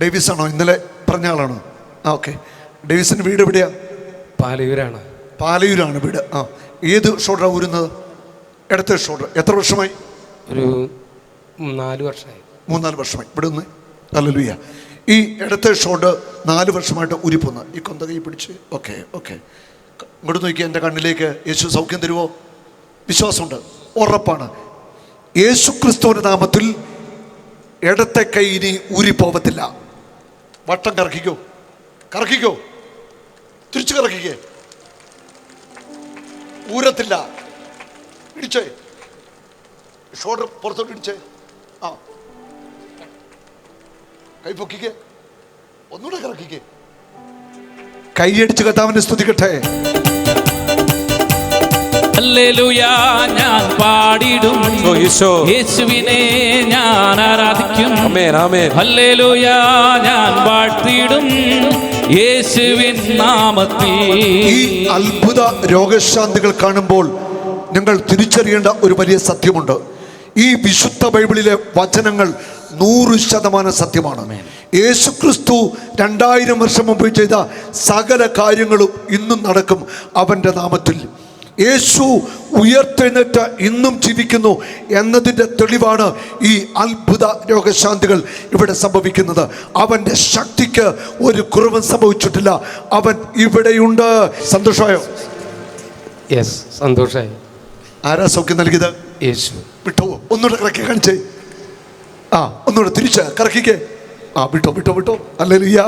Davis ആണോ? ഇന്നലെ പറഞ്ഞ ആളാണോ? ഓക്കെ. ഡേവിസിൻ്റെ വീട് എവിടെയാ? പാലയൂരാണ് വീട്. ഏത് ഷോൾഡറാണ് ഊരുന്നത്? ഇടത്തെ ഷോൾഡർ. എത്ര വർഷമായി? ഒരു 4 വർഷമായി. 3-4 വർഷമായി. ഇവിടെ നിന്ന് ഹല്ലേലൂയ. ഈ ഇടത്തെ ഷോൾഡർ 4 വർഷമായിട്ട് ഉരിപ്പോന്ന്. ഈ കൊന്ത കൈ പിടിച്ച് ഓക്കെ. ഇങ്ങോട്ട് നോക്കി, എൻ്റെ കണ്ണിലേക്ക്. യേശു സൗഖ്യം തരുമോ? വിശ്വാസമുണ്ട്, ഉറപ്പാണ്. യേശു ക്രിസ്തുവിൻ്റെ നാമത്തിൽ ഇടത്തെ കൈ ഇനി ഊരിപ്പോകത്തില്ല. വട്ടം കറക്കിക്കോ, തിരിച്ചു കറക്കിക്കേ. ഊരത്തില്ല. ഇടിച്ചേ, ഷോൾഡർ പുറത്തോട്ട് ഇടിച്ചേ. കൈ പൊക്കിക്കേ, ഒന്നുകൂടെ കറക്കിക്കേ. കൈയടിച്ച് കർത്താവിനെ സ്തുതിക്കട്ടെ. ഹല്ലേലൂയ, ഞാൻ പാടിടും യേശുവിനെ ഞാൻ ആരാധിക്കും. ഹല്ലേലൂയ, ഞാൻ വാഴ്ത്തിടും യേശുവിൻ നാമത്തിൽ. ഈ അത്ഭുത രോഗശാന്തികൾ കാണുമ്പോൾ ഞങ്ങൾ തിരിച്ചറിയേണ്ട ഒരു വലിയ സത്യമുണ്ട്. ഈ വിശുദ്ധ ബൈബിളിലെ വചനങ്ങൾ 100% സത്യമാണ്. യേശുക്രിസ്തു 2000 വർഷം മുമ്പ് ചെയ്ത സകല കാര്യങ്ങളും ഇന്നും നടക്കും അവൻ്റെ നാമത്തിൽ. യേശു ഉയർത്തെഴുന്നേറ്റ് ഇന്നും ജീവിക്കുന്നു എന്നതിൻ്റെ തെളിവാണ് ഈ അത്ഭുത രോഗശാന്തികൾ ഇവിടെ സംഭവിക്കുന്നത്. അവൻ്റെ ശക്തിക്ക് ഒരു കുറവും സംഭവിച്ചിട്ടില്ല. അവൻ ഇവിടെയുണ്ട്. സന്തോഷമായോ? യെസ്, സന്തോഷമായി. ആരാ സൗഖ്യം നൽകിയത്? യേശു. വിട്ടോ, ഒന്നുകൂടെ കറക്കി കാണിച്ചേ. ഒന്നുകൂടെ തിരിച്ച് കറക്കിക്കേ. വിട്ടോ. ഹല്ലേലൂയ.